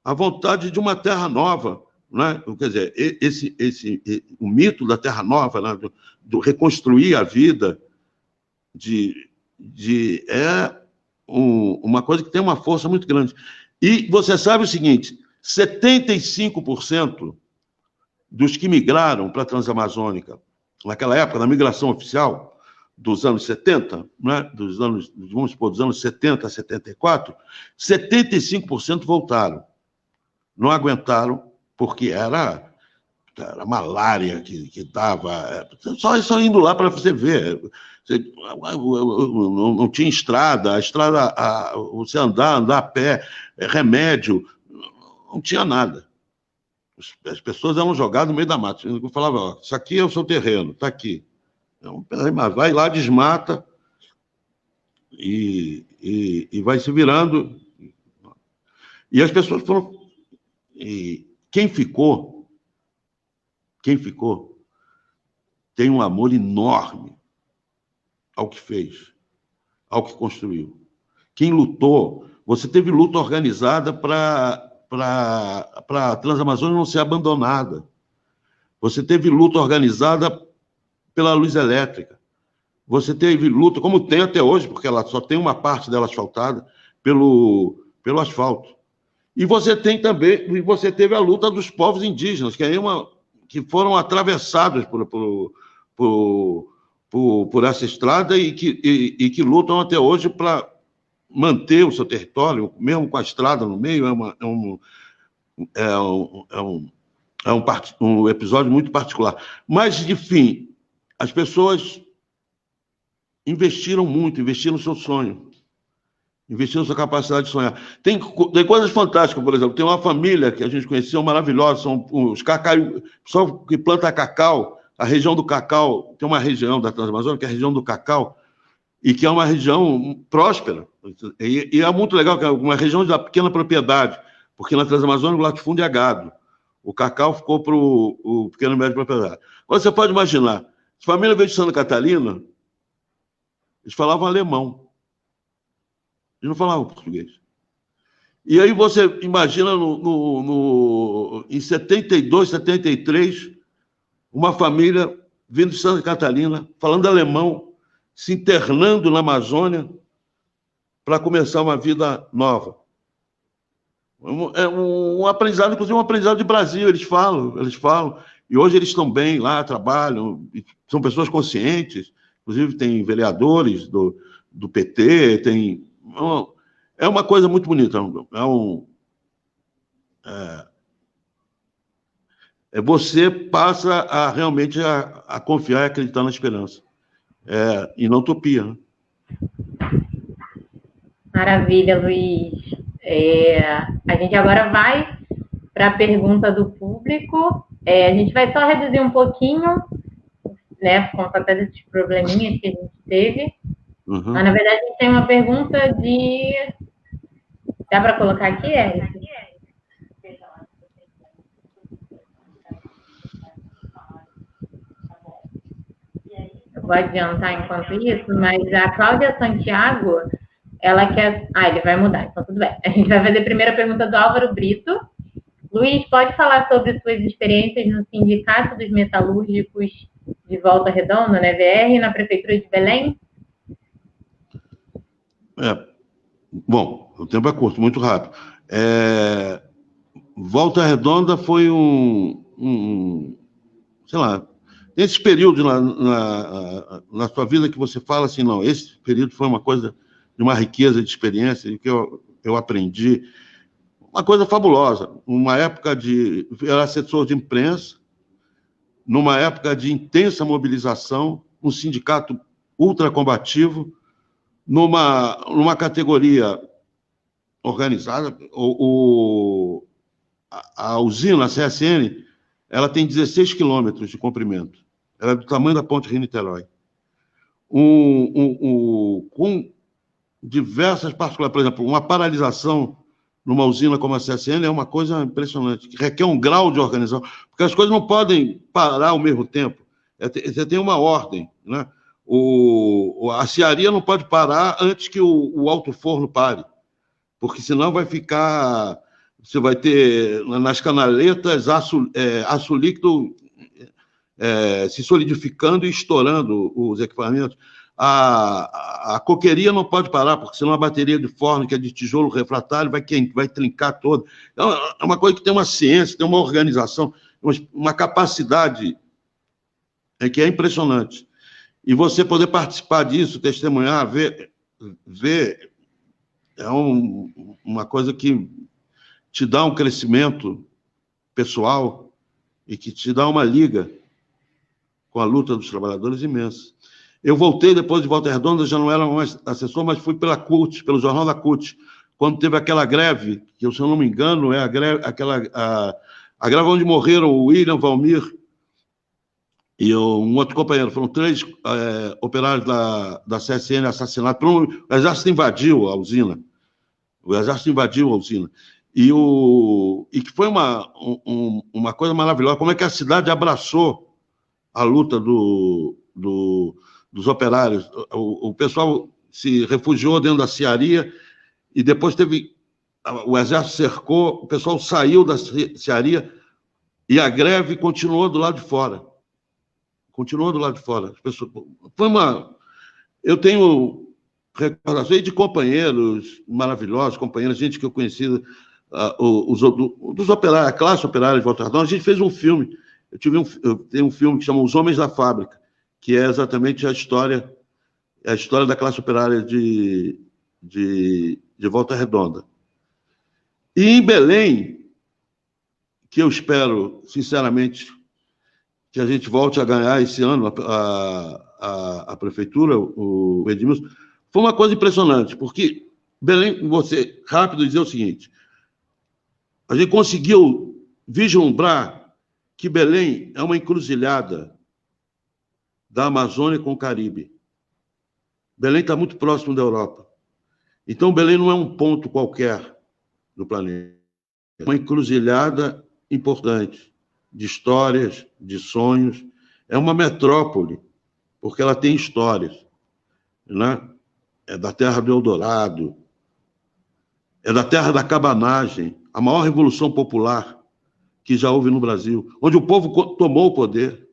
a vontade de uma terra nova, né? Quer dizer, o mito da terra nova, né? do reconstruir a vida, uma coisa que tem uma força muito grande. E você sabe o seguinte, 75% dos que migraram para a Transamazônica, naquela época, na migração oficial, dos anos 70, né, vamos supor, dos anos 70 a 74, 75% voltaram. Não aguentaram, porque era malária que dava. Só indo lá para você ver. Não tinha estrada, você andar a pé, remédio, não tinha nada. As pessoas eram jogadas no meio da mata. Eu falava, ó, isso aqui é o seu terreno, está aqui. Então, vai lá, desmata e vai se virando. E as pessoas foram... E quem ficou tem um amor enorme ao que fez, ao que construiu. Quem lutou, você teve luta organizada para a Transamazônica não ser abandonada. Você teve luta organizada pela luz elétrica. Você teve luta, como tem até hoje, porque ela só tem uma parte dela asfaltada, pelo asfalto. E você teve a luta dos povos indígenas, que foram atravessados por essa estrada e que lutam até hoje manter o seu território, mesmo com a estrada no meio, um episódio muito particular. Mas, enfim, as pessoas investiram muito, investiram no seu sonho, investiram na sua capacidade de sonhar. Tem coisas fantásticas, por exemplo, tem uma família que a gente conheceu, maravilhosa, são os cacau, pessoal que planta cacau, a região do cacau, tem uma região da Transamazônica, que é a região do cacau, e que é uma região próspera, e é muito legal, que é uma região de pequena propriedade, porque na Transamazônica o latifúndio é gado. O cacau ficou para o pequeno e médio proprietário. Agora, você pode imaginar, a família veio de Santa Catarina, eles falavam alemão. Eles não falavam português. E aí você imagina em 72, 73, uma família vindo de Santa Catarina, falando alemão, se internando na Amazônia para começar uma vida nova. É um aprendizado, inclusive um aprendizado de Brasil, eles falam, e hoje eles estão bem lá, trabalham, são pessoas conscientes, inclusive tem vereadores do PT, é uma coisa muito bonita, você passa a realmente a confiar e acreditar na esperança, e na utopia, né? Maravilha, Luiz. A gente agora vai para a pergunta do público. A gente vai só reduzir um pouquinho, né, por conta desses probleminhas que a gente teve. Uhum. Mas, na verdade, a gente tem uma pergunta de... Dá para colocar aqui, Érico? Eu vou adiantar enquanto isso, mas a Cláudia Santiago, ela quer... ele vai mudar, então tudo bem. A gente vai fazer a primeira pergunta do Álvaro Brito. Luiz, pode falar sobre suas experiências no Sindicato dos Metalúrgicos de Volta Redonda, na EVR, e na Prefeitura de Belém? Bom, o tempo é curto, muito rápido. Volta Redonda foi sei lá, esse período na sua vida que você fala assim, não, esse período foi uma coisa de uma riqueza de experiência, que eu aprendi, uma coisa fabulosa. Uma época era assessor de imprensa, numa época de intensa mobilização, um sindicato ultracombativo, numa categoria organizada. A usina, a CSN, ela tem 16 quilômetros de comprimento. Ela é do tamanho da ponte Rio-Niterói. Com diversas particularidades. Por exemplo, uma paralisação numa usina como a CSN é uma coisa impressionante, que requer um grau de organização, porque as coisas não podem parar ao mesmo tempo. Você tem uma ordem, né? A cearia não pode parar antes que o alto-forno pare, porque senão vai ficar... Você vai ter, nas canaletas, aço líquido se solidificando e estourando os equipamentos. A coqueria não pode parar, porque senão a bateria de forno, que é de tijolo refratário, vai trincar toda. Então, é uma coisa que tem uma ciência, tem uma organização, uma capacidade que é impressionante. E você poder participar disso, testemunhar, ver é uma coisa que te dá um crescimento pessoal e que te dá uma liga com a luta dos trabalhadores imensa. Eu voltei depois de Volta Redonda, já não era mais assessor, mas fui pela CUT, pelo Jornal da CUT, quando teve aquela greve, que, se eu não me engano, a greve onde morreram o William Valmir e um outro companheiro. Foram 3 operários da CSN assassinados. O Exército invadiu a usina. E que foi uma coisa maravilhosa. Como é que a cidade abraçou a luta dos operários. O pessoal se refugiou dentro da cearia e depois o exército cercou, o pessoal saiu da cearia e a greve continuou do lado de fora. As pessoas, eu tenho recordações de companheiros maravilhosos, gente que eu conheci, dos operários, a classe operária de Volta Redonda. A gente fez um filme, eu tenho um filme que chama Os Homens da Fábrica, que é exatamente a história da classe operária de de Volta Redonda. E em Belém, que eu espero, sinceramente, que a gente volte a ganhar esse ano a prefeitura, o Edmilson, foi uma coisa impressionante, porque Belém, você rápido dizer o seguinte, a gente conseguiu vislumbrar que Belém é uma encruzilhada da Amazônia com o Caribe. Belém está muito próximo da Europa. Então, Belém não é um ponto qualquer do planeta. É uma encruzilhada importante de histórias, de sonhos. É uma metrópole, porque ela tem histórias, né? É da terra do Eldorado, é da terra da cabanagem, a maior revolução popular que já houve no Brasil, onde o povo tomou o poder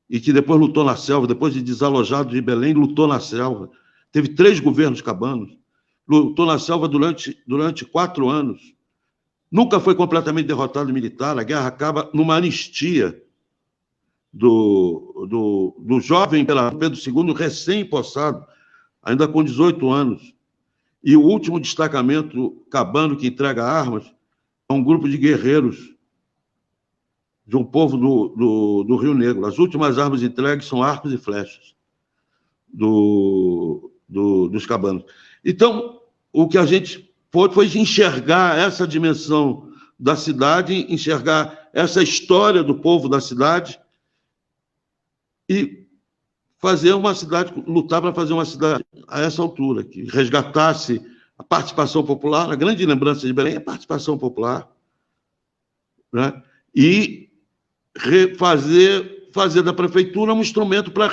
e que depois lutou na selva, depois de desalojado de Belém, lutou na selva. Teve 3 governos cabanos, lutou na selva durante 4 anos. Nunca foi completamente derrotado militar, a guerra acaba numa anistia do jovem imperador Pedro II, recém-possado, ainda com 18 anos. E o último destacamento cabano que entrega armas é um grupo de guerreiros de um povo do Rio Negro. As últimas armas entregues são arcos e flechas dos cabanos. Então, o que a gente foi enxergar essa dimensão da cidade, enxergar essa história do povo da cidade e fazer uma cidade, lutar para fazer uma cidade a essa altura, que resgatasse a participação popular. A grande lembrança de Belém é a participação popular, né? E fazer da prefeitura um instrumento para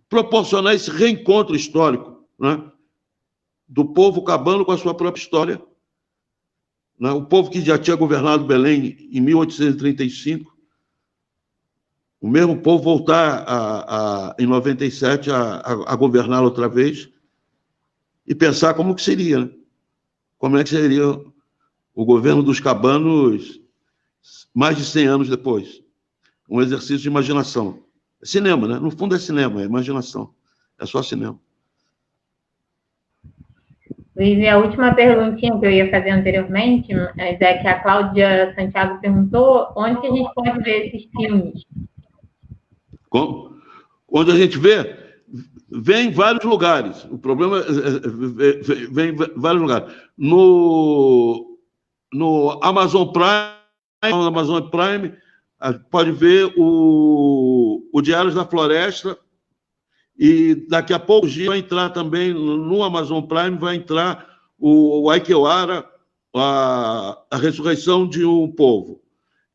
proporcionar esse reencontro histórico, né? Do povo cabano com a sua própria história, né? O povo que já tinha governado Belém em 1835, o mesmo povo voltar em 97 a governá-lo outra vez e pensar como que seria, né? Como é que seria o governo dos cabanos mais de 100 anos depois. Um exercício de imaginação. É cinema, né? No fundo é cinema, é imaginação. É só cinema. Luiz, e a última perguntinha que eu ia fazer anteriormente é que a Cláudia Santiago perguntou onde que a gente pode ver esses filmes. Como? Onde a gente vê em vários lugares. O problema vem em vários lugares. No Amazon Prime, pode ver o Diários da Floresta, e daqui a poucos dias vai entrar também no Amazon Prime, vai entrar o Aikewara, a Ressurreição de um Povo.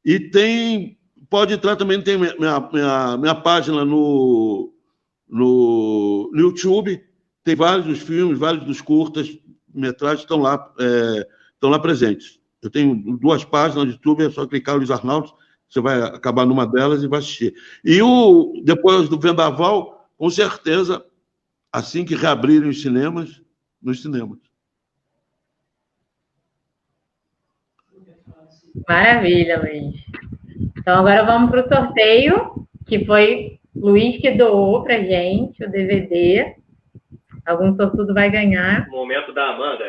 E pode entrar também, tem minha página no YouTube, tem vários dos filmes, vários dos curtas-metragens estão lá presentes. Eu tenho 2 páginas no YouTube, é só clicar no Luiz Arnaldo, você vai acabar numa delas e vai assistir. E depois do Vendaval, com certeza, assim que reabrirem os cinemas, nos cinemas. Maravilha, Luiz. Então, agora vamos para o sorteio, que foi Luiz que doou para gente o DVD. Algum sortudo vai ganhar. O momento da Amanda.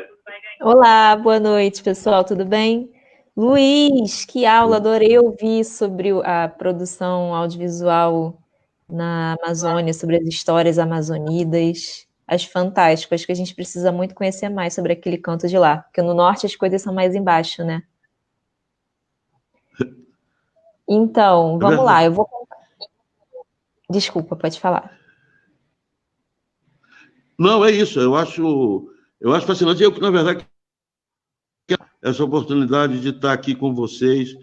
Olá, boa noite, pessoal, tudo bem? Luiz, que aula, adorei ouvir sobre a produção audiovisual na Amazônia, sobre as histórias amazonidas. Acho fantástico, acho que a gente precisa muito conhecer mais sobre aquele canto de lá, porque no norte as coisas são mais embaixo, né? Então, vamos lá, eu vou... Desculpa, pode falar. Não, é isso, eu acho fascinante. Eu, na verdade, essa oportunidade de estar aqui com vocês.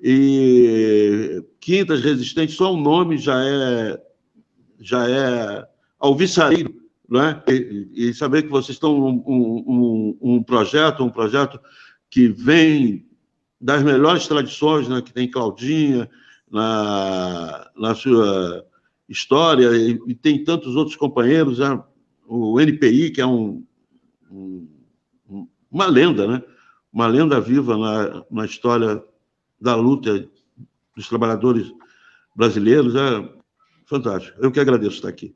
E Quintas Resistentes, só o nome já é alvissareiro, né? E saber que vocês estão um projeto que vem das melhores tradições, né? Que tem Claudinha na sua história, e tem tantos outros companheiros, né? O NPI, que é uma lenda, né? Uma lenda viva na história da luta dos trabalhadores brasileiros. É fantástico. Eu que agradeço estar aqui.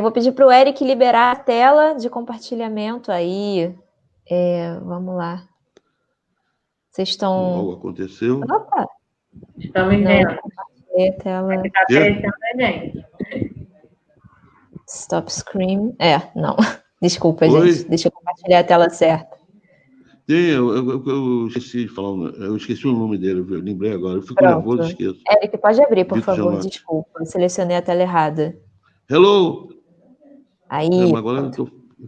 Vou pedir para o Eric liberar a tela de compartilhamento aí. Vamos lá. Vocês estão... Algo aconteceu. Opa! Estamos vendo. Compartilhei a tela. Está aparecendo a gente. Stop screen. Não. Desculpa, Oi? gente. Deixa eu compartilhar a tela certa. Eu esqueci de falar, eu esqueci o nome dele, eu lembrei agora. Eu fico Pronto. nervoso e esqueço. Eric, pode abrir, por Vitor favor. Janotti. Desculpa, eu selecionei a tela errada. Hello! Aí. Mas agora eu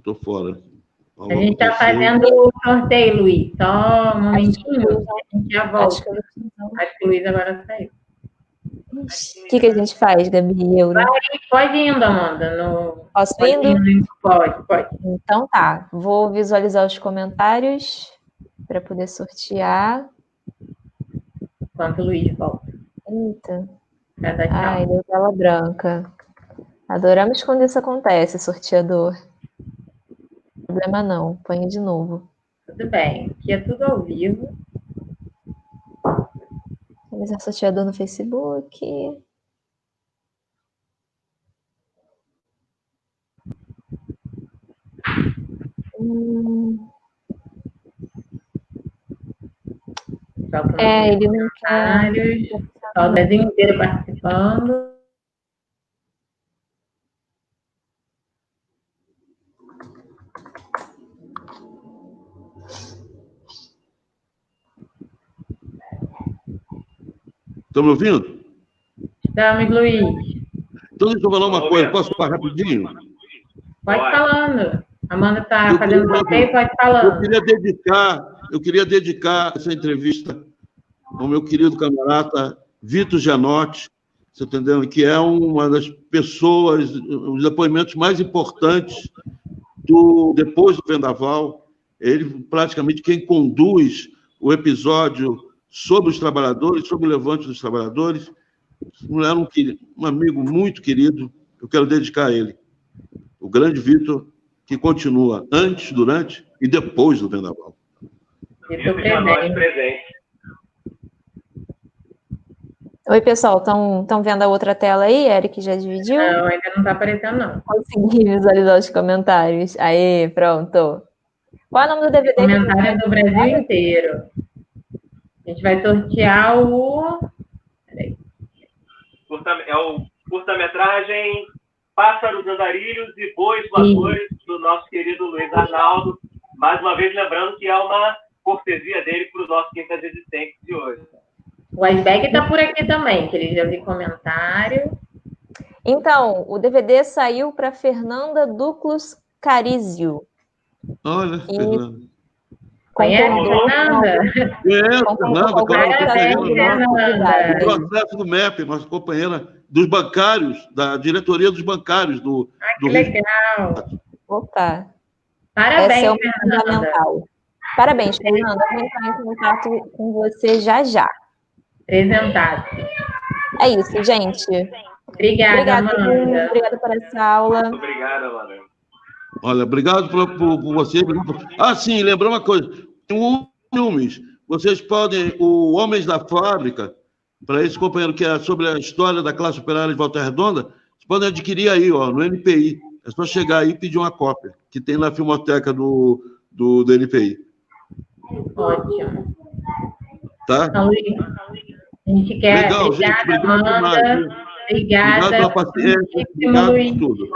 tô fora. A gente está fazendo o sorteio, Luiz. Só um momentinho, a gente já volta. Acho que o Luiz agora saiu. O que a gente faz, Gabi e eu, né? Pode ir indo, Amanda. Posso ir indo? Pode. Então tá. Vou visualizar os comentários para poder sortear. Enquanto o Luiz volta. Eita. Ai, deu tela branca. Adoramos quando isso acontece, sorteador. Problema não. Põe de novo. Tudo bem. Aqui é tudo ao vivo. Vamos ver sorteador no Facebook. Ele não quer. Só o Brasil inteiro participando. Estão me ouvindo? Estamos, Luiz. Então, deixa eu falar uma coisa. Posso falar rapidinho? Pode falando. Amanda está fazendo sorteio, pode falando. Eu queria dedicar essa entrevista ao meu querido camarada Vitor Janotti, você entendeu? Que é uma das pessoas, os depoimentos mais importantes depois do Vendaval. Ele praticamente quem conduz o episódio sobre os trabalhadores, sobre o levante dos trabalhadores. Era um amigo muito querido, eu quero dedicar a ele. O grande Vitor, que continua antes, durante e depois do Vendaval. Vitor presente. Oi, pessoal, estão vendo a outra tela aí? Eric já dividiu? Não, ainda não está aparecendo, não. Consegui visualizar os comentários. Aí, pronto. Qual é o nome do DVD? Comentário do Brasil inteiro. A gente vai sortear o... Peraí. É o curta-metragem Pássaros, Andarilhos e Bois Voadores, do nosso querido Luiz Arnaldo. Mais uma vez, lembrando que é uma cortesia dele para o nosso Quintas Existentes de hoje. O Iceberg está por aqui também, que ele já viu comentário. Então, o DVD saiu para Fernanda Duclos Carizio. Olha, Fernanda. Conhece, Fernanda? Fernanda, o processo do MEP, nossa companheira dos bancários, da diretoria dos bancários do que legal. Opa. Parabéns, essa é Fernanda. Fundamental. Parabéns, Fernanda. Vou entrar em contato com você já. Apresentado. É isso, gente. Obrigada, Amanda. Obrigada por essa aula. Muito obrigado, Amanda. Olha, obrigado por você. Sim, lembrar uma coisa. Tem filmes. Vocês podem... O Homens da Fábrica, para esse companheiro que é sobre a história da classe operária de Volta Redonda, vocês podem adquirir aí, no NPI. É só chegar aí e pedir uma cópia, que tem na filmoteca do NPI. Ótimo. Tá? Então, a gente quer... Legal, obrigada, gente. Obrigado Amanda. demais. Obrigada. Obrigado pela paciência. Obrigado por tudo.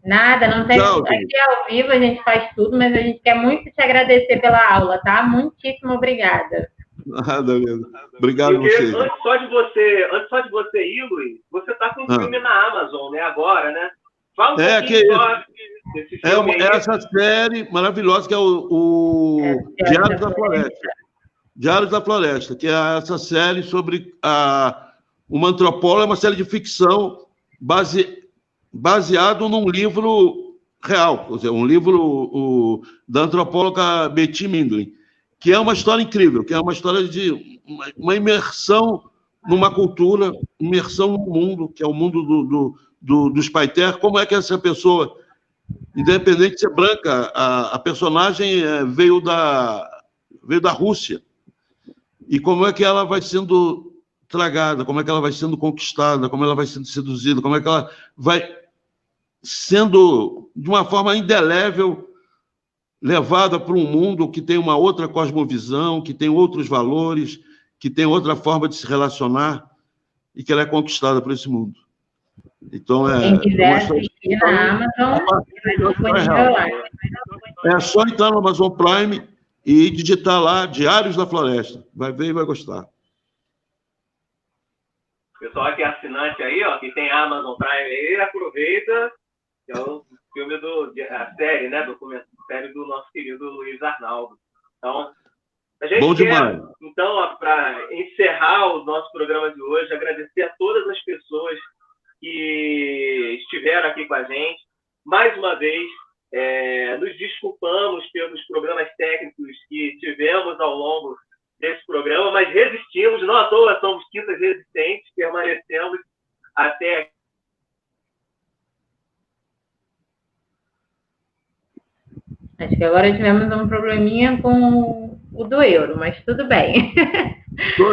Nada, não tem. Aqui ao vivo a gente faz tudo, mas a gente quer muito te agradecer pela aula, tá? Muitíssimo obrigada. Nada mesmo. Obrigado a vocês. Antes só de você ir, Luiz, você está com um filme na Amazon, né? Agora, né? Fala um pouquinho desse filme aí. Essa série maravilhosa que é o Diários da Floresta. Diários da Floresta, que é essa série sobre uma antropóloga, uma série de ficção baseado num livro real, ou seja, um livro da antropóloga Betty Mindlin, que é uma história incrível, que é uma história de uma imersão numa cultura, imersão no mundo, que é o mundo dos Paiter. Como é que essa pessoa, independente de ser branca, a personagem veio da Rússia, e como é que ela vai sendo tragada, como é que ela vai sendo conquistada, como ela vai sendo seduzida, como é que ela vai sendo, de uma forma indelével, levada para um mundo que tem uma outra cosmovisão, que tem outros valores, que tem outra forma de se relacionar e que ela é conquistada por esse mundo. Então, quem quiser assistir na Amazon, é só entrar no Amazon Prime e digitar lá Diários da Floresta. Vai ver e vai gostar. Pessoal que é assinante aí, ó, que tem Amazon Prime aí, aproveita, que é o filme a série, né, série do nosso querido Luiz Arnaldo. Então, a gente Bom quer, demais. então, para encerrar o nosso programa de hoje, agradecer a todas as pessoas que estiveram aqui com a gente. Mais uma vez, nos desculpamos pelos problemas técnicos que tivemos ao longo desse programa, mas resistimos, não à toa somos quintas resistentes, permanecemos até aqui. Acho que agora tivemos um probleminha com o do euro, mas tudo bem.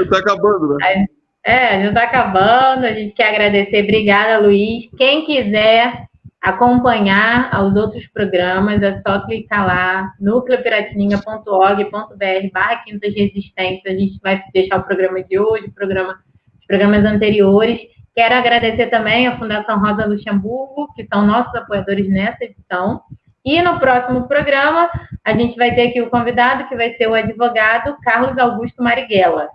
Está acabando, né? Já está acabando, a gente quer agradecer. Obrigada, Luiz. Quem quiser acompanhar os outros programas, é só clicar lá, nucleopiratininga.org.br/quintas resistentes. A gente vai deixar o programa de hoje, os programas anteriores. Quero agradecer também a Fundação Rosa Luxemburgo, que são nossos apoiadores nessa edição. E no próximo programa, a gente vai ter aqui o convidado, que vai ser o advogado Carlos Augusto Marighella,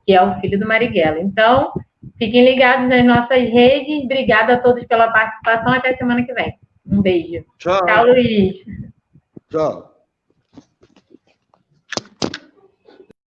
que é o filho do Marighella. Então, fiquem ligados nas nossas redes. Obrigada a todos pela participação. Até semana que vem. Um beijo. Tchau. Tchau, Luiz. Tchau.